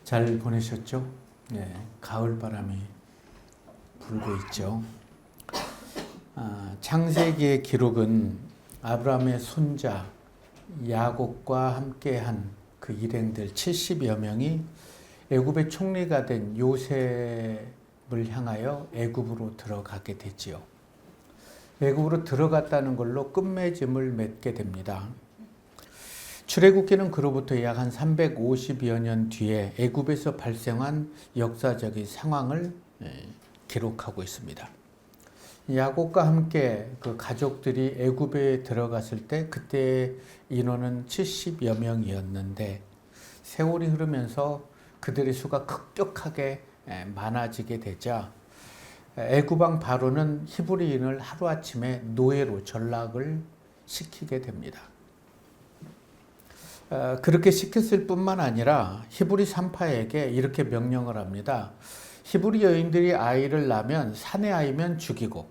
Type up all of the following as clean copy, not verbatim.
잘 보내셨죠? 네, 가을 바람이 불고 있죠. 창세기의 기록은 아브라함의 손자 야곱과 함께한 그 일행들 70여 명이 애굽의 총리가 된 요셉을 향하여 애굽으로 들어가게 되지요. 애굽으로 들어갔다는 걸로 끝맺음을 맺게 됩니다. 출애굽기는 그로부터 약 한 350여 년 뒤에 애굽에서 발생한 역사적인 상황을 기록하고 있습니다. 야곱과 함께 그 가족들이 애굽에 들어갔을 때 그때 인원은 70여 명이었는데 세월이 흐르면서 그들의 수가 급격하게 많아지게 되자 애굽 왕 바로는 히브리인을 하루아침에 노예로 전락을 시키게 됩니다. 그렇게 시켰을 뿐만 아니라 히브리 산파에게 이렇게 명령을 합니다. 히브리 여인들이 아이를 낳으면 사내 아이면 죽이고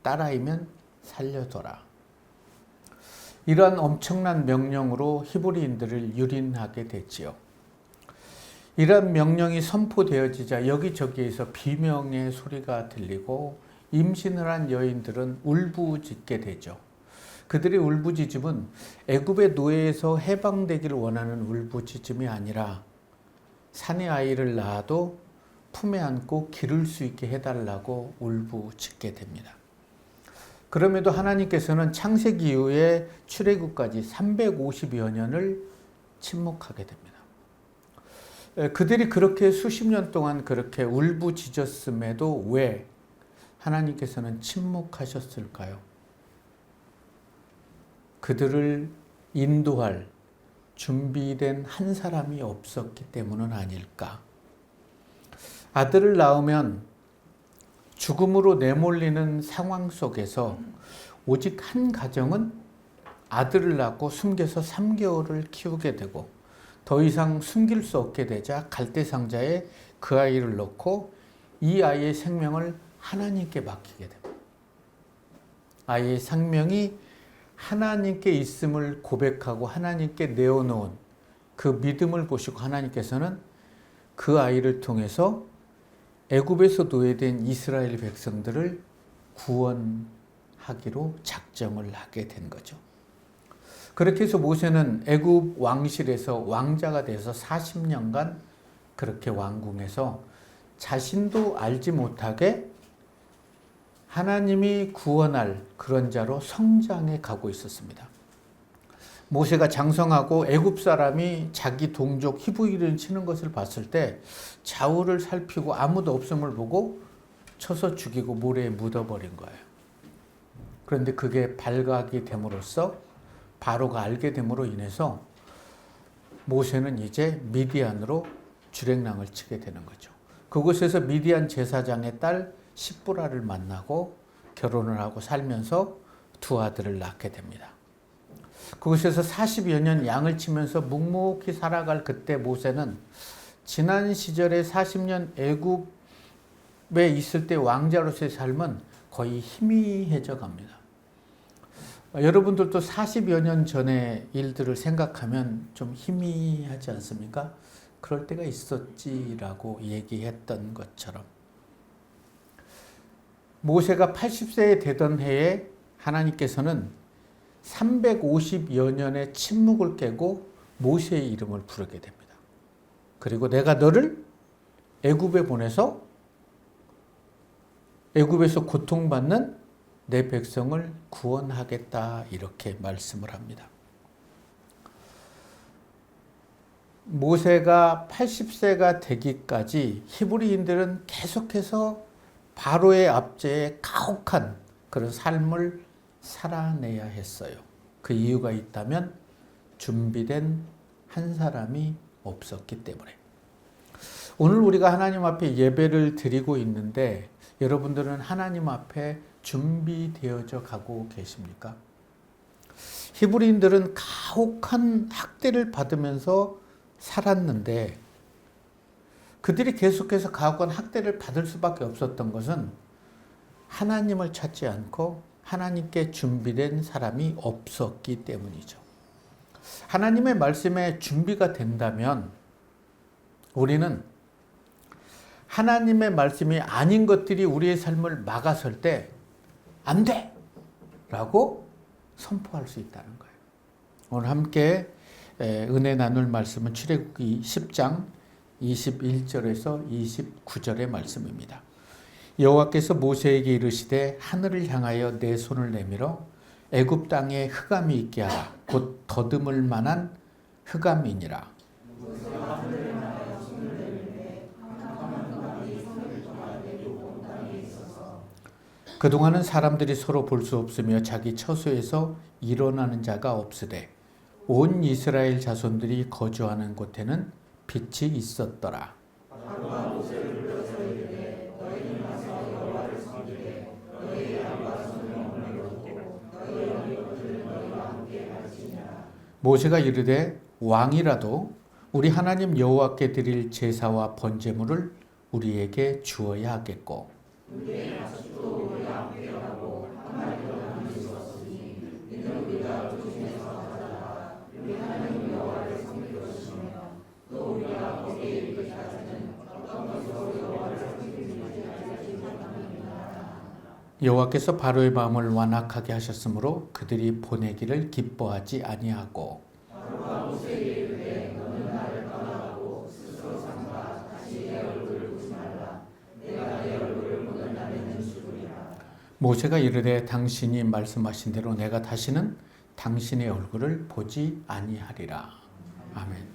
딸 아이면 살려둬라. 이러한 엄청난 명령으로 히브리인들을 유린하게 됐지요. 이러한 명령이 선포되어지자 여기저기에서 비명의 소리가 들리고 임신을 한 여인들은 울부짖게 되죠. 그들의 울부짖음은 애굽의 노예에서 해방되기를 원하는 울부짖음이 아니라 사내 아이를 낳아도 품에 안고 기를 수 있게 해달라고 울부짖게 됩니다. 그럼에도 하나님께서는 창세기 이후에 출애굽까지 350여 년을 침묵하게 됩니다. 그들이 그렇게 수십 년 동안 그렇게 울부짖었음에도 왜 하나님께서는 침묵하셨을까요? 그들을 인도할 준비된 한 사람이 없었기 때문은 아닐까. 아들을 낳으면 죽음으로 내몰리는 상황 속에서 오직 한 가정은 아들을 낳고 숨겨서 3개월을 키우게 되고 더 이상 숨길 수 없게 되자 갈대상자에 그 아이를 넣고 이 아이의 생명을 하나님께 맡기게 됩니다. 아이의 생명이 하나님께 있음을 고백하고 하나님께 내어놓은 그 믿음을 보시고 하나님께서는 그 아이를 통해서 애굽에서 노예된 이스라엘 백성들을 구원하기로 작정을 하게 된 거죠. 그렇게 해서 모세는 애굽 왕실에서 왕자가 돼서 40년간 그렇게 왕궁에서 자신도 알지 못하게 하나님이 구원할 그런 자로 성장해 가고 있었습니다. 모세가 장성하고 애굽 사람이 자기 동족 히브리를 치는 것을 봤을 때 좌우를 살피고 아무도 없음을 보고 쳐서 죽이고 모래에 묻어버린 거예요. 그런데 그게 발각이 됨으로써 바로가 알게 됨으로 인해서 모세는 이제 미디안으로 주랭랑을 치게 되는 거죠. 그곳에서 미디안 제사장의 딸 십보라를 만나고 결혼을 하고 살면서 두 아들을 낳게 됩니다. 그곳에서 40여 년 양을 치면서 묵묵히 살아갈 그때 모세는 지난 시절에 40년 애굽에 있을 때 왕자로서의 삶은 거의 희미해져 갑니다. 여러분들도 40여 년 전의 일들을 생각하면 좀 희미하지 않습니까? 그럴 때가 있었지라고 얘기했던 것처럼 모세가 80세에 되던 해에 하나님께서는 350여 년의 침묵을 깨고 모세의 이름을 부르게 됩니다. 그리고 내가 너를 애굽에 보내서 애굽에서 고통받는 내 백성을 구원하겠다 이렇게 말씀을 합니다. 모세가 80세가 되기까지 히브리인들은 계속해서 바로의 압제에 가혹한 그런 삶을 살아내야 했어요. 그 이유가 있다면 준비된 한 사람이 없었기 때문에. 오늘 우리가 하나님 앞에 예배를 드리고 있는데 여러분들은 하나님 앞에 준비되어져 가고 계십니까? 히브리인들은 가혹한 학대를 받으면서 살았는데 그들이 계속해서 가혹한 학대를 받을 수밖에 없었던 것은 하나님을 찾지 않고 하나님께 준비된 사람이 없었기 때문이죠. 하나님의 말씀에 준비가 된다면 우리는 하나님의 말씀이 아닌 것들이 우리의 삶을 막아설 때 안 돼! 라고 선포할 수 있다는 거예요. 오늘 함께 은혜 나눌 말씀은 출애굽기 10장 21절에서 29절의 말씀입니다. 여호와께서 모세에게 이르시되 하늘을 향하여 내 손을 내밀어 애굽 땅에 흑암이 있게 하라. 곧 더듬을 만한 흑암이니라. 그동안은 사람들이 서로 볼 수 없으며 자기 처소에서 일어나는 자가 없으되 온 이스라엘 자손들이 거주하는 곳에는 빛이 있었더라. 모세가 이르되 왕이라도 우리 하나님 여호와께 드릴 제사와 번제물을 우리에게 주어야 하겠고 여호와께서 바로의 마음을 완악하게 하셨으므로 그들이 보내기를 기뻐하지 아니하고 모세가 이르되 당신이 말씀하신 대로 내가 다시는 당신의 얼굴을 보지 아니하리라. 아멘.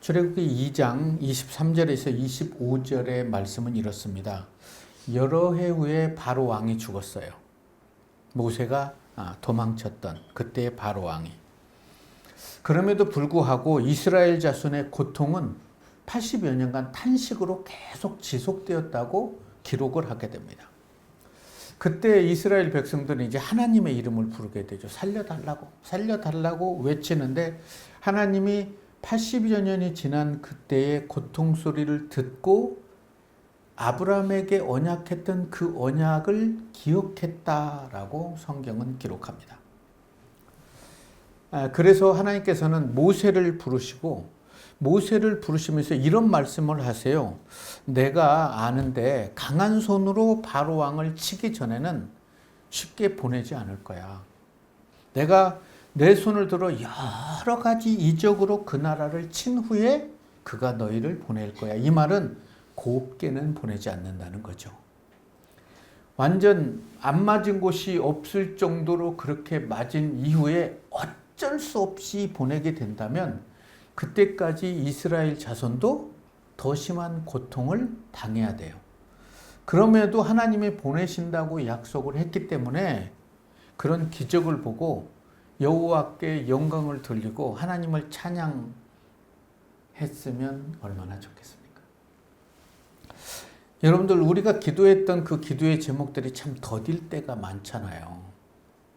출애굽기 2장 23절에서 25절의 말씀은 이렇습니다. 여러 해 후에 바로 왕이 죽었어요. 모세가 도망쳤던 그때의 바로 왕이. 그럼에도 불구하고 이스라엘 자손의 고통은 80여 년간 탄식으로 계속 지속되었다고 기록을 하게 됩니다. 그때 이스라엘 백성들은 이제 하나님의 이름을 부르게 되죠. 살려달라고, 살려달라고 외치는데 하나님이 80여 년이 지난 그때의 고통 소리를 듣고 아브라함에게 언약했던 그 언약을 기억했다라고 성경은 기록합니다. 그래서 하나님께서는 모세를 부르시고 모세를 부르시면서 이런 말씀을 하세요. 내가 아는데 강한 손으로 바로 왕을 치기 전에는 쉽게 보내지 않을 거야. 내가 내 손을 들어 여러 가지 이적으로 그 나라를 친 후에 그가 너희를 보낼 거야. 이 말은 곱게는 보내지 않는다는 거죠. 완전 안 맞은 곳이 없을 정도로 그렇게 맞은 이후에 어쩔 수 없이 보내게 된다면 그때까지 이스라엘 자손도 더 심한 고통을 당해야 돼요. 그럼에도 하나님이 보내신다고 약속을 했기 때문에 그런 기적을 보고 여호와께 영광을 돌리고 하나님을 찬양했으면 얼마나 좋겠습니까? 여러분들 우리가 기도했던 그 기도의 제목들이 참 더딜 때가 많잖아요.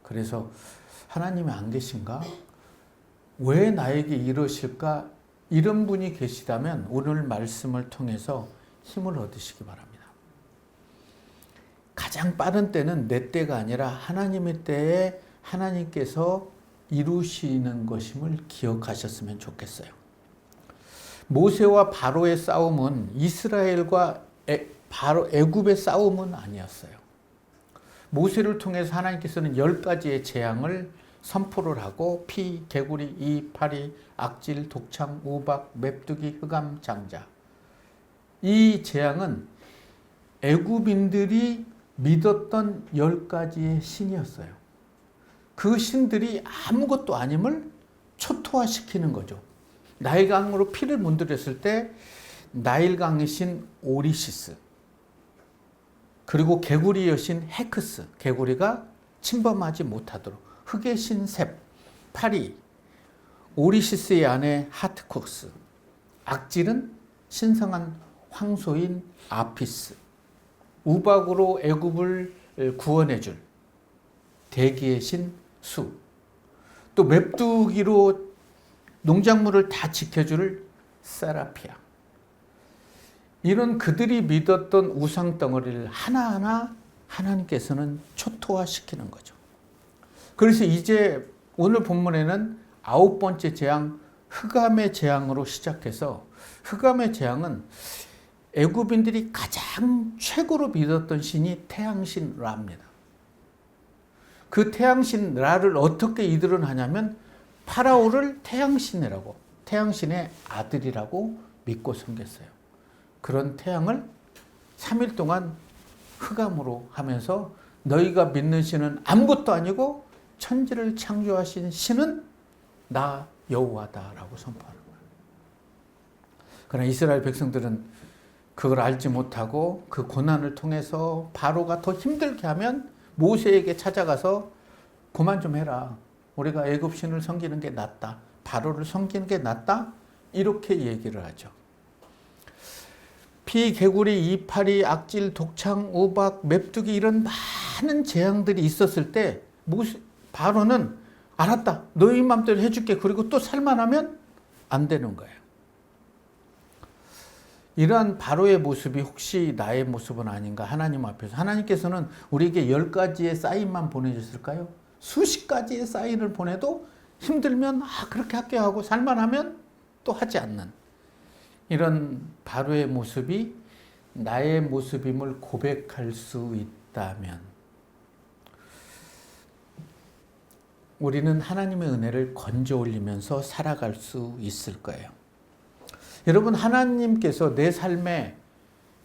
그래서 하나님이 안 계신가? 왜 나에게 이러실까? 이런 분이 계시다면 오늘 말씀을 통해서 힘을 얻으시기 바랍니다. 가장 빠른 때는 내 때가 아니라 하나님의 때에 하나님께서 이루시는 것임을 기억하셨으면 좋겠어요. 모세와 바로의 싸움은 이스라엘과 바로 애굽의 싸움은 아니었어요. 모세를 통해서 하나님께서는 10가지의 재앙을 선포를 하고 피, 개구리, 이, 파리, 악질, 독창, 우박, 맵두기, 흑암, 장자. 이 재앙은 애굽인들이 믿었던 10가지의 신이었어요. 그 신들이 아무것도 아님을 초토화시키는 거죠. 나일강으로 피를 문드렸을 때 나일강의 신 오리시스, 그리고 개구리 여신 헤크스, 개구리가 침범하지 못하도록, 흑의 신 셉, 파리, 오리시스의 아내 하트콕스, 악질은 신성한 황소인 아피스, 우박으로 애굽을 구원해줄 대기의 신 수, 또 맵두기로 농작물을 다 지켜줄 세라피아. 이런 그들이 믿었던 우상 덩어리를 하나하나 하나님께서는 초토화시키는 거죠. 그래서 이제 오늘 본문에는 9번째 재앙, 흑암의 재앙으로 시작해서 흑암의 재앙은 애굽인들이 가장 최고로 믿었던 신이 태양신 라입니다. 그 태양신 라를 어떻게 이들은 하냐면 파라오를 태양신이라고, 태양신의 아들이라고 믿고 섬겼어요. 그런 태양을 3일 동안 흑암으로 하면서 너희가 믿는 신은 아무것도 아니고 천지를 창조하신 신은 나 여호와다라고 선포하는 거예요. 그러나 이스라엘 백성들은 그걸 알지 못하고 그 고난을 통해서 바로가 더 힘들게 하면 모세에게 찾아가서 그만 좀 해라. 우리가 애굽 신을 섬기는 게 낫다. 바로를 섬기는 게 낫다. 이렇게 얘기를 하죠. 피, 개구리, 이파리, 악질, 독창, 우박, 맵두기 이런 많은 재앙들이 있었을 때 바로는 알았다. 너희 맘대로 해줄게. 그리고 또 살만하면 안 되는 거예요. 이러한 바로의 모습이 혹시 나의 모습은 아닌가? 하나님 앞에서. 하나님께서는 우리에게 10가지의 사인만 보내주실까요? 수십 가지의 사인을 보내도 힘들면 그렇게 할게 하고 살만하면 또 하지 않는 이런 바로의 모습이 나의 모습임을 고백할 수 있다면 우리는 하나님의 은혜를 건져 올리면서 살아갈 수 있을 거예요. 여러분, 하나님께서 내 삶에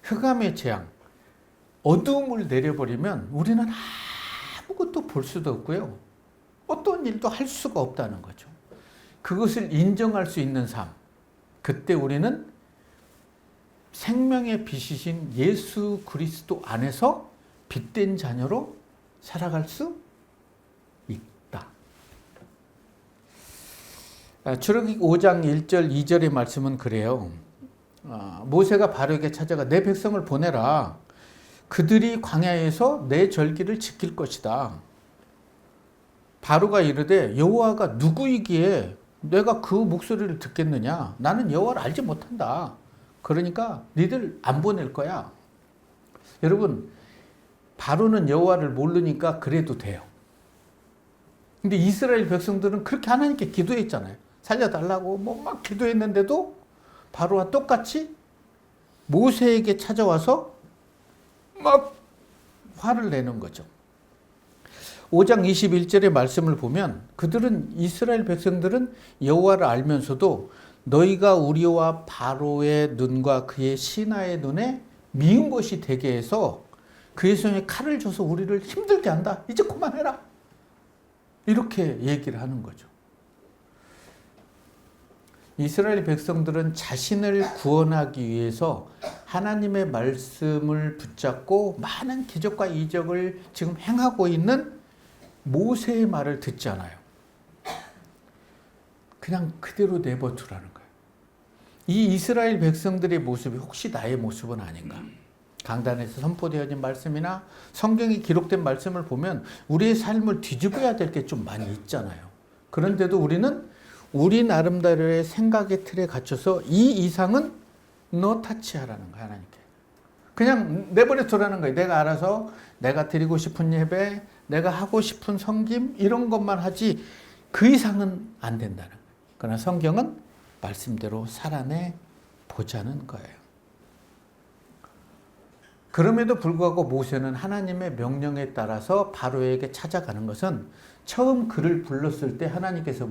흑암의 재앙, 어두움을 내려버리면 우리는 아무것도 볼 수도 없고요. 어떤 일도 할 수가 없다는 거죠. 그것을 인정할 수 있는 삶. 그때 우리는 생명의 빛이신 예수 그리스도 안에서 빛된 자녀로 살아갈 수 있다. 출애굽기 5장 1절 2절의 말씀은 그래요. 모세가 바로에게 찾아가 내 백성을 보내라. 그들이 광야에서 내 절기를 지킬 것이다. 바로가 이르되 여호와가 누구이기에 내가 그 목소리를 듣겠느냐? 나는 여호와를 알지 못한다. 그러니까 니들 안 보낼 거야. 여러분, 바로는 여호와를 모르니까 그래도 돼요. 근데 이스라엘 백성들은 그렇게 하나님께 기도했잖아요. 살려달라고 막 기도했는데도 바로와 똑같이 모세에게 찾아와서 막 화를 내는 거죠. 5장 21절의 말씀을 보면 이스라엘 백성들은 여호와를 알면서도 너희가 우리와 바로의 눈과 그의 신하의 눈에 미운 것이 되게 해서 그의 손에 칼을 줘서 우리를 힘들게 한다. 이제 그만해라. 이렇게 얘기를 하는 거죠. 이스라엘 백성들은 자신을 구원하기 위해서 하나님의 말씀을 붙잡고 많은 기적과 이적을 지금 행하고 있는 모세의 말을 듣지 않아요. 그냥 그대로 내버두라는 거예요. 이 이스라엘 백성들의 모습이 혹시 나의 모습은 아닌가? 강단에서 선포되어진 말씀이나 성경에 기록된 말씀을 보면 우리의 삶을 뒤집어야 될 게 좀 많이 있잖아요. 그런데도 우리는 우리 나름대로의 생각의 틀에 갇혀서 이 이상은 너 타치하라는 거야, 하나님께. 그냥 내버려 두라는 거예요. 내가 알아서 내가 드리고 싶은 예배, 내가 하고 싶은 섬김 이런 것만 하지 그 이상은 안 된다는 거예요. 그러나 성경은 말씀대로 살아내 보자는 거예요. 그럼에도 불구하고 모세는 하나님의 명령에 따라서 바로에게 찾아가는 것은 처음 그를 불렀을 때 하나님께서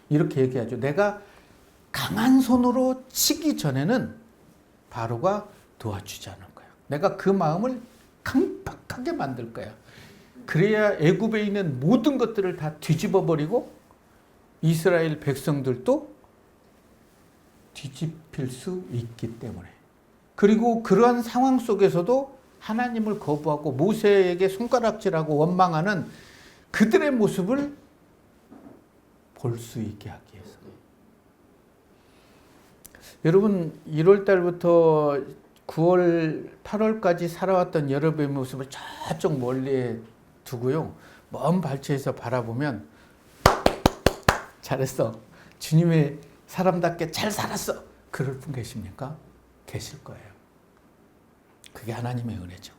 이렇게 얘기하죠. 내가 강한 손으로 치기 전에는 바로가 도와주지 않을 거야. 내가 그 마음을 강팍하게 만들 거야. 그래야 애굽에 있는 모든 것들을 다 뒤집어 버리고 이스라엘 백성들도 뒤집힐 수 있기 때문에. 그리고 그러한 상황 속에서도 하나님을 거부하고 모세에게 손가락질하고 원망하는 그들의 모습을 볼 수 있게 하기 위해서. 여러분, 1월 달부터 9월, 8월까지 살아왔던 여러분의 모습을 저쪽 멀리에 두고요. 먼 발치에서 바라보면 잘했어. 주님의 사람답게 잘 살았어. 그럴 분 계십니까? 계실 거예요. 그게 하나님의 은혜죠.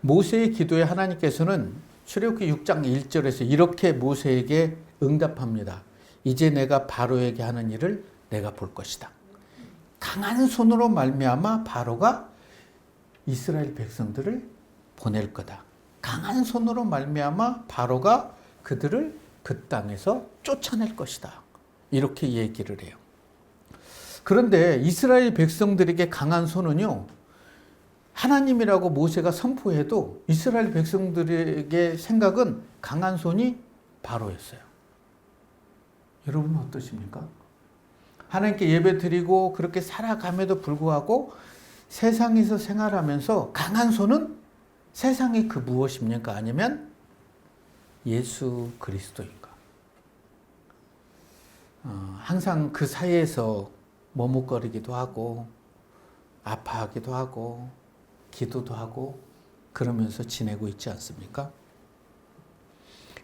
모세의 기도에 하나님께서는 출애굽기 6장 1절에서 이렇게 모세에게 응답합니다. 이제 내가 바로에게 하는 일을 내가 볼 것이다. 강한 손으로 말미암아 바로가 이스라엘 백성들을 보낼 거다. 강한 손으로 말미암아 바로가 그들을 그 땅에서 쫓아낼 것이다. 이렇게 얘기를 해요. 그런데 이스라엘 백성들에게 강한 손은요, 하나님이라고 모세가 선포해도 이스라엘 백성들에게 생각은 강한 손이 바로였어요. 여러분은 어떠십니까? 하나님께 예배 드리고 그렇게 살아감에도 불구하고 세상에서 생활하면서 강한 손은 세상의 그 무엇입니까? 아니면 예수 그리스도인가? 항상 그 사이에서 머뭇거리기도 하고 아파하기도 하고 기도도 하고 그러면서 지내고 있지 않습니까?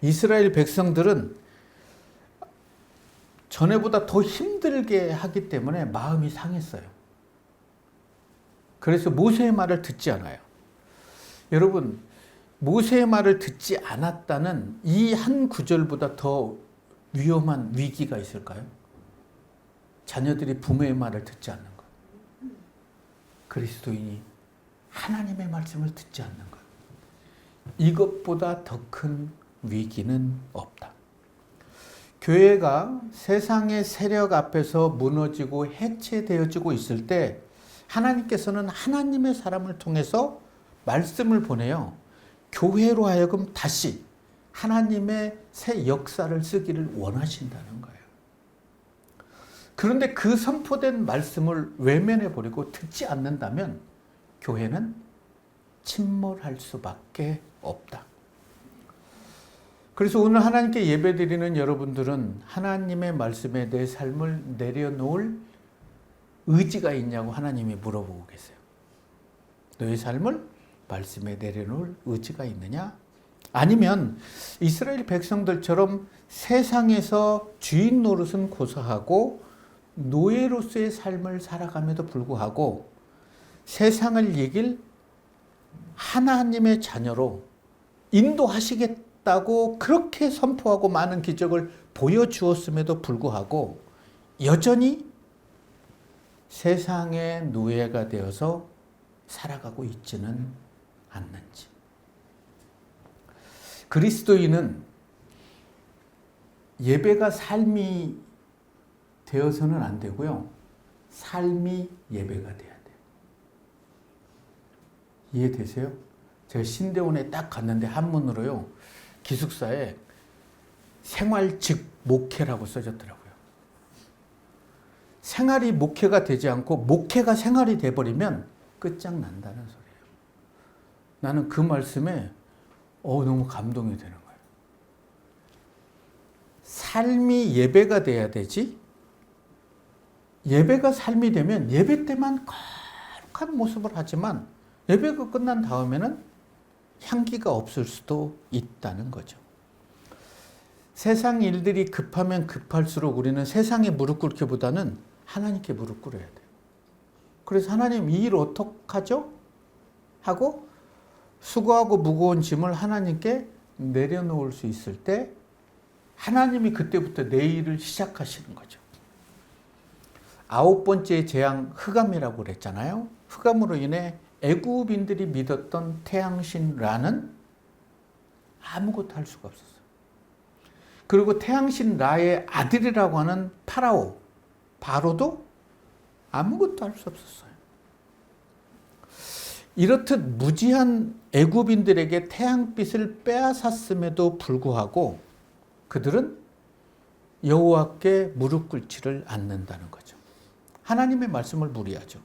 이스라엘 백성들은 전에보다 더 힘들게 하기 때문에 마음이 상했어요. 그래서 모세의 말을 듣지 않아요. 여러분, 모세의 말을 듣지 않았다는 이 한 구절보다 더 위험한 위기가 있을까요? 자녀들이 부모의 말을 듣지 않는 것. 그리스도인이 하나님의 말씀을 듣지 않는 것. 이것보다 더 큰 위기는 없다. 교회가 세상의 세력 앞에서 무너지고 해체되어지고 있을 때 하나님께서는 하나님의 사람을 통해서 말씀을 보내요. 교회로 하여금 다시 하나님의 새 역사를 쓰기를 원하신다는 거예요. 그런데 그 선포된 말씀을 외면해 버리고 듣지 않는다면 교회는 침몰할 수밖에 없다. 그래서 오늘 하나님께 예배드리는 여러분들은 하나님의 말씀에 내 삶을 내려놓을 의지가 있냐고 하나님이 물어보고 계세요. 너의 삶을 말씀에 내려놓을 의지가 있느냐? 아니면 이스라엘 백성들처럼 세상에서 주인 노릇은 고사하고 노예로서의 삶을 살아감에도 불구하고 세상을 이길 하나님의 자녀로 인도하시겠다고 그렇게 선포하고 많은 기적을 보여주었음에도 불구하고 여전히 세상의 노예가 되어서 살아가고 있지는 않는지. 그리스도인은 예배가 삶이 되어서는 안 되고요. 삶이 예배가 돼야 돼요. 이해되세요? 제가 신대원에 딱 갔는데 한문으로요. 기숙사에 생활즉 목회라고 써졌더라고요. 생활이 목회가 되지 않고 목회가 생활이 돼버리면 끝장난다는 소리예요. 나는 그 말씀에 너무 감동이 되는 거예요. 삶이 예배가 돼야 되지, 예배가 삶이 되면 예배 때만 거룩한 모습을 하지만 예배가 끝난 다음에는 향기가 없을 수도 있다는 거죠. 세상 일들이 급하면 급할수록 우리는 세상에 무릎 꿇기보다는 하나님께 무릎 꿇어야 돼요. 그래서 하나님 이 일 어떡하죠? 하고 수고하고 무거운 짐을 하나님께 내려놓을 수 있을 때 하나님이 그때부터 내 일을 시작하시는 거죠. 9번째 재앙 흑암이라고 그랬잖아요. 흑암으로 인해 애굽인들이 믿었던 태양신 라는 아무것도 할 수가 없었어요. 그리고 태양신 라의 아들이라고 하는 파라오, 바로도 아무것도 할 수 없었어요. 이렇듯 무지한 애굽인들에게 태양빛을 빼앗았음에도 불구하고 그들은 여호와께 무릎 꿇지를 않는다는 거죠. 하나님의 말씀을 무리하죠.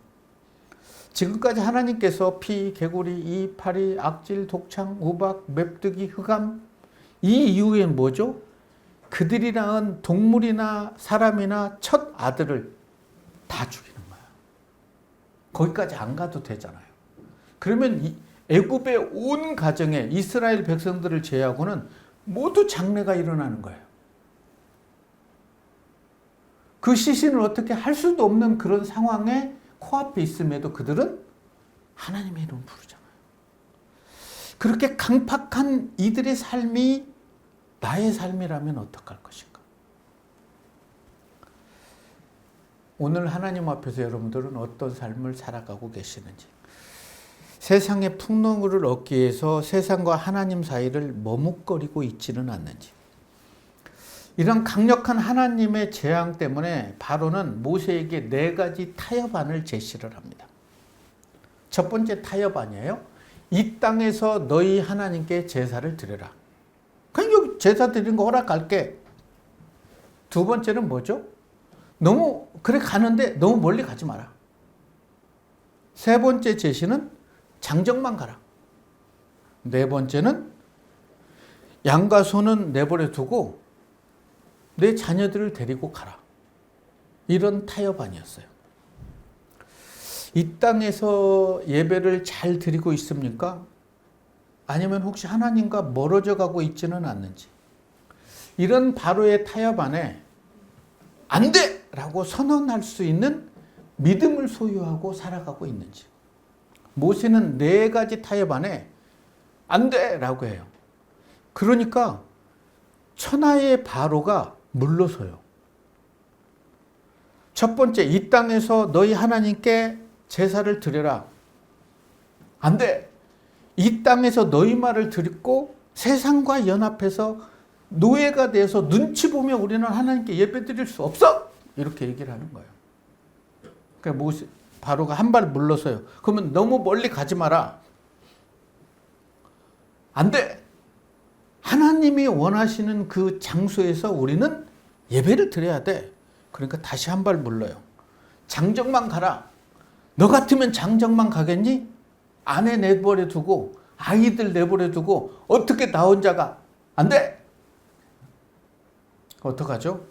지금까지 하나님께서 피, 개구리, 이, 파리, 악질, 독창, 우박, 맵뜨기, 흑암, 이 이후엔 뭐죠? 그들이 낳은 동물이나 사람이나 첫 아들을 다 죽이는 거야. 거기까지 안 가도 되잖아요. 그러면 이 애굽의 온 가정에 이스라엘 백성들을 제외하고는 모두 장례가 일어나는 거예요. 그 시신을 어떻게 할 수도 없는 그런 상황에 코앞에 있음에도 그들은 하나님의 이름을 부르잖아요. 그렇게 강팍한 이들의 삶이 나의 삶이라면 어떡할 것인가? 오늘 하나님 앞에서 여러분들은 어떤 삶을 살아가고 계시는지, 세상의 풍요를 얻기 위해서 세상과 하나님 사이를 머뭇거리고 있지는 않는지. 이런 강력한 하나님의 재앙 때문에 바로는 모세에게 4가지 타협안을 제시를 합니다. 첫 번째 타협안이에요. 이 땅에서 너희 하나님께 제사를 드려라. 그냥 여기 제사 드리는 거 허락할게. 두 번째는 뭐죠? 너무 그래 가는데 너무 멀리 가지 마라. 세 번째 제시는 장정만 가라. 네 번째는 양과 소는 내버려 두고 내 자녀들을 데리고 가라. 이런 타협안이었어요. 이 땅에서 예배를 잘 드리고 있습니까? 아니면 혹시 하나님과 멀어져 가고 있지는 않는지. 이런 바로의 타협안에 안 돼! 라고 선언할 수 있는 믿음을 소유하고 살아가고 있는지. 모세는 4가지 타협안에 안 돼! 라고 해요. 그러니까 천하의 바로가 물러서요. 첫 번째, 이 땅에서 너희 하나님께 제사를 드려라. 안 돼! 이 땅에서 너희 말을 듣고 세상과 연합해서 노예가 돼서 눈치 보며 우리는 하나님께 예배 드릴 수 없어! 이렇게 얘기를 하는 거예요. 그러니까 바로가 한 발 물러서요. 그러면 너무 멀리 가지 마라. 안 돼! 하나님이 원하시는 그 장소에서 우리는 예배를 드려야 돼. 그러니까 다시 한 발 물러요. 장정만 가라. 너 같으면 장정만 가겠니? 아내 내버려 두고 아이들 내버려 두고 어떻게 나 혼자가 안 돼. 어떡하죠?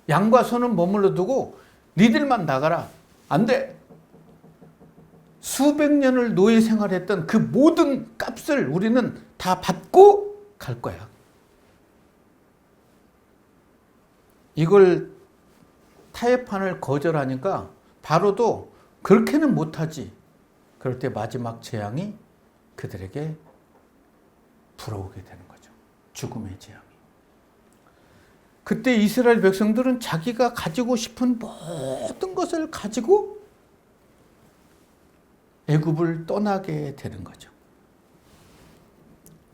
양과 소는 머물러 두고 니들만 나가라. 안 돼. 수백 년을 노예 생활했던 그 모든 값을 우리는 다 받고 갈 거야. 이걸 타협안을 거절하니까 바로도 그렇게는 못하지. 그럴 때 마지막 재앙이 그들에게 불어오게 되는 거죠. 죽음의 재앙이. 그때 이스라엘 백성들은 자기가 가지고 싶은 모든 것을 가지고 애굽을 떠나게 되는 거죠.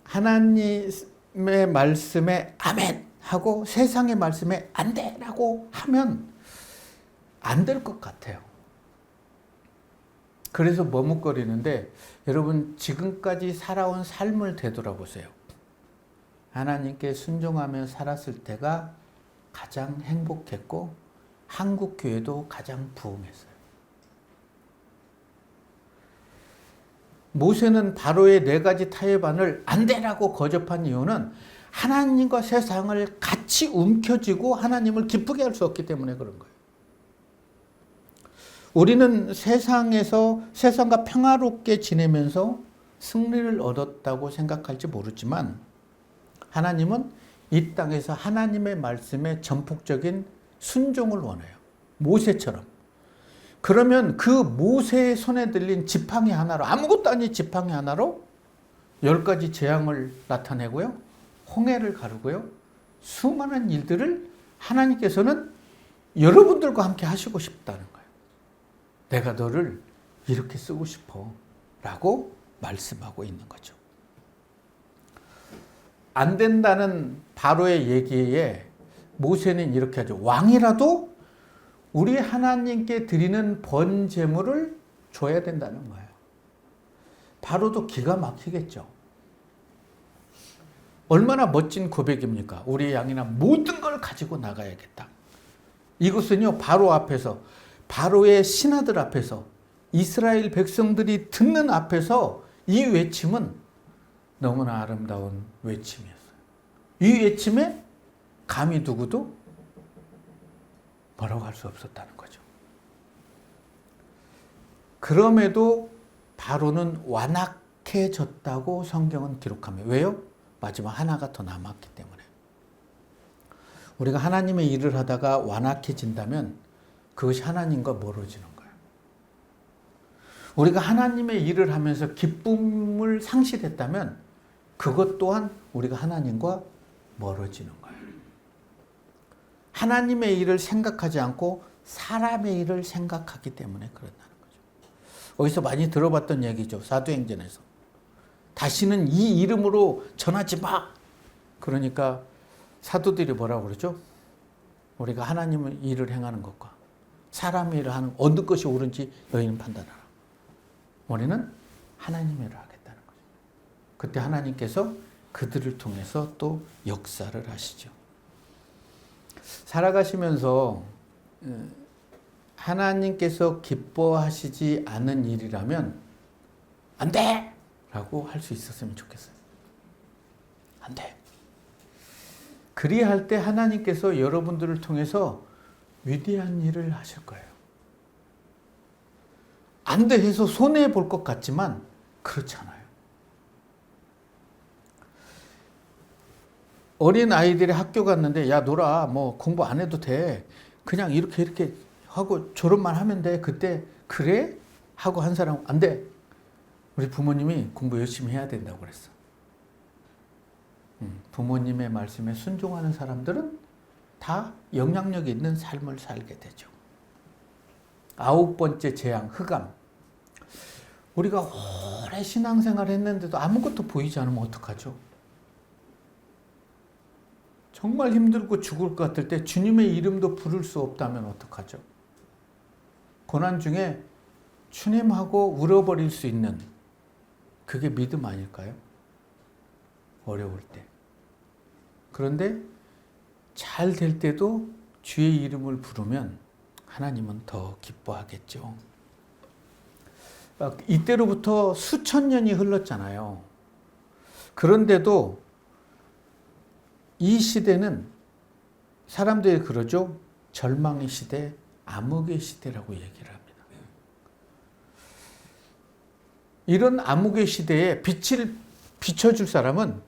하나님의 말씀에 아멘 하고 세상의 말씀에 안 돼라고 하면 안 될 것 같아요. 그래서 머뭇거리는데 여러분 지금까지 살아온 삶을 되돌아보세요. 하나님께 순종하며 살았을 때가 가장 행복했고 한국 교회도 가장 부흥했어요. 모세는 바로의 4가지 타협안을 안 되라고 거접한 이유는 하나님과 세상을 같이 움켜쥐고 하나님을 기쁘게 할 수 없기 때문에 그런 거예요. 우리는 세상과 평화롭게 지내면서 승리를 얻었다고 생각할지 모르지만 하나님은 이 땅에서 하나님의 말씀에 전폭적인 순종을 원해요. 모세처럼. 그러면 그 모세의 손에 들린 지팡이 하나로, 아무것도 아닌 지팡이 하나로 10가지 재앙을 나타내고요. 홍해를 가르고요. 수많은 일들을 하나님께서는 여러분들과 함께 하시고 싶다는 거예요. 내가 너를 이렇게 쓰고 싶어 라고 말씀하고 있는 거죠. 안 된다는 바로의 얘기에 모세는 이렇게 하죠. 왕이라도 우리 하나님께 드리는 번제물을 줘야 된다는 거예요. 바로도 기가 막히겠죠. 얼마나 멋진 고백입니까? 우리의 양이나 모든 걸 가지고 나가야겠다. 이것은요, 바로 앞에서, 바로의 신하들 앞에서, 이스라엘 백성들이 듣는 앞에서 이 외침은 너무나 아름다운 외침이었어요. 이 외침에 감히 누구도 뭐라고 할 수 없었다는 거죠. 그럼에도 바로는 완악해졌다고 성경은 기록합니다. 왜요? 마지막 하나가 더 남았기 때문에. 우리가 하나님의 일을 하다가 완악해진다면 그것이 하나님과 멀어지는 거예요. 우리가 하나님의 일을 하면서 기쁨을 상실했다면 그것 또한 우리가 하나님과 멀어지는 거예요. 하나님의 일을 생각하지 않고 사람의 일을 생각하기 때문에 그런다는 거죠. 어디서 많이 들어봤던 얘기죠. 사도행전에서. 다시는 이 이름으로 전하지 마. 그러니까 사도들이 뭐라고 그러죠? 우리가 하나님의 일을 행하는 것과 사람의 일을 하는 어느 것이 옳은지 너희는 판단하라. 우리는 하나님의 일을 하겠다는 거죠. 그때 하나님께서 그들을 통해서 또 역사를 하시죠. 살아가시면서 하나님께서 기뻐하시지 않은 일이라면 안 돼! 라고 할 수 있었으면 좋겠어요. 안 돼. 그리할 때 하나님께서 여러분들을 통해서 위대한 일을 하실 거예요. 안 돼 해서 손해볼 것 같지만 그렇지 않아요. 어린 아이들이 학교 갔는데 야 놀아 뭐 공부 안 해도 돼. 그냥 이렇게 하고 졸업만 하면 돼. 그때 그래? 하고 한 사람 안 돼. 우리 부모님이 공부 열심히 해야 된다고 그랬어. 부모님의 말씀에 순종하는 사람들은 다 영향력 있는 삶을 살게 되죠. 9번째 재앙, 흑암. 우리가 오래 신앙생활 했는데도 아무것도 보이지 않으면 어떡하죠? 정말 힘들고 죽을 것 같을 때 주님의 이름도 부를 수 없다면 어떡하죠? 고난 중에 주님하고 울어버릴 수 있는 그게 믿음 아닐까요? 어려울 때. 그런데 잘 될 때도 주의 이름을 부르면 하나님은 더 기뻐하겠죠. 이때로부터 수천 년이 흘렀잖아요. 그런데도 이 시대는 사람들이 그러죠. 절망의 시대, 암흑의 시대라고 얘기를 합니다. 이런 암흑의 시대에 빛을 비춰줄 사람은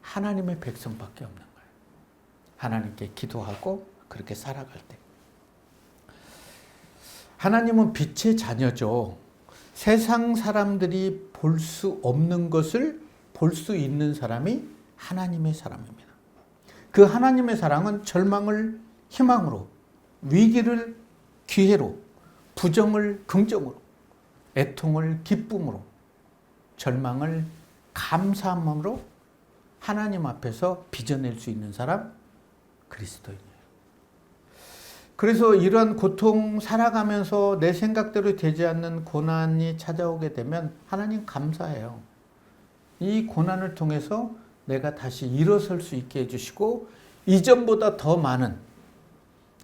하나님의 백성밖에 없는 거예요. 하나님께 기도하고 그렇게 살아갈 때. 하나님은 빛의 자녀죠. 세상 사람들이 볼 수 없는 것을 볼 수 있는 사람이 하나님의 사람입니다. 그 하나님의 사랑은 절망을 희망으로, 위기를 기회로, 부정을 긍정으로, 애통을 기쁨으로, 절망을 감사함으로 하나님 앞에서 빚어낼 수 있는 사람, 그리스도인이에요. 그래서 이런 고통 살아가면서 내 생각대로 되지 않는 고난이 찾아오게 되면 하나님 감사해요. 이 고난을 통해서 내가 다시 일어설 수 있게 해주시고 이전보다 더 많은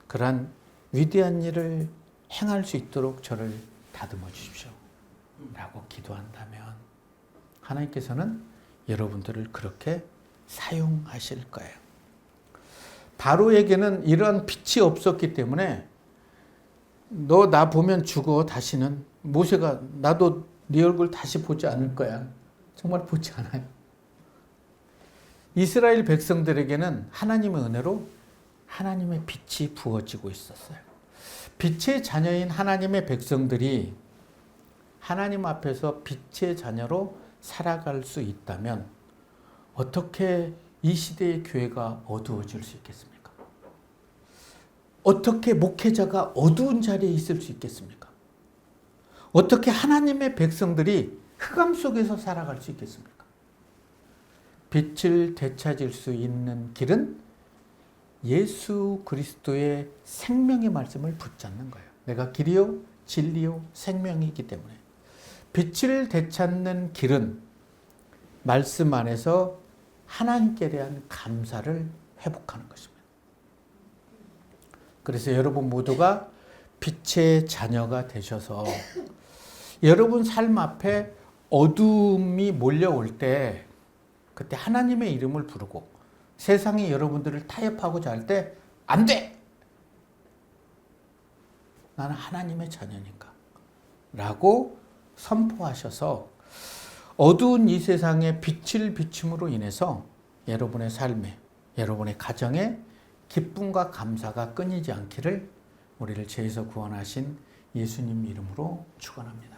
그러한 위대한 일을 행할 수 있도록 저를 다듬어 주십시오. 라고 기도한다면 하나님께서는 여러분들을 그렇게 사용하실 거예요. 바로에게는 이러한 빛이 없었기 때문에 너 나 보면 죽어 다시는. 모세가 나도 네 얼굴 다시 보지 않을 거야. 정말 보지 않아요. 이스라엘 백성들에게는 하나님의 은혜로 하나님의 빛이 부어지고 있었어요. 빛의 자녀인 하나님의 백성들이 하나님 앞에서 빛의 자녀로 살아갈 수 있다면 어떻게 이 시대의 교회가 어두워질 수 있겠습니까? 어떻게 목회자가 어두운 자리에 있을 수 있겠습니까? 어떻게 하나님의 백성들이 흑암 속에서 살아갈 수 있겠습니까? 빛을 되찾을 수 있는 길은 예수 그리스도의 생명의 말씀을 붙잡는 거예요. 내가 길이요 진리요 생명이기 때문에 빛을 되찾는 길은 말씀 안에서 하나님께 대한 감사를 회복하는 것입니다. 그래서 여러분 모두가 빛의 자녀가 되셔서 여러분 삶 앞에 어둠이 몰려올 때 그때 하나님의 이름을 부르고 세상이 여러분들을 타협하고자 할 때 안 돼! 나는 하나님의 자녀니까 라고 선포하셔서 어두운 이 세상에 빛을 비춤으로 인해서 여러분의 삶에, 여러분의 가정에 기쁨과 감사가 끊이지 않기를 우리를 죄에서 구원하신 예수님 이름으로 축원합니다.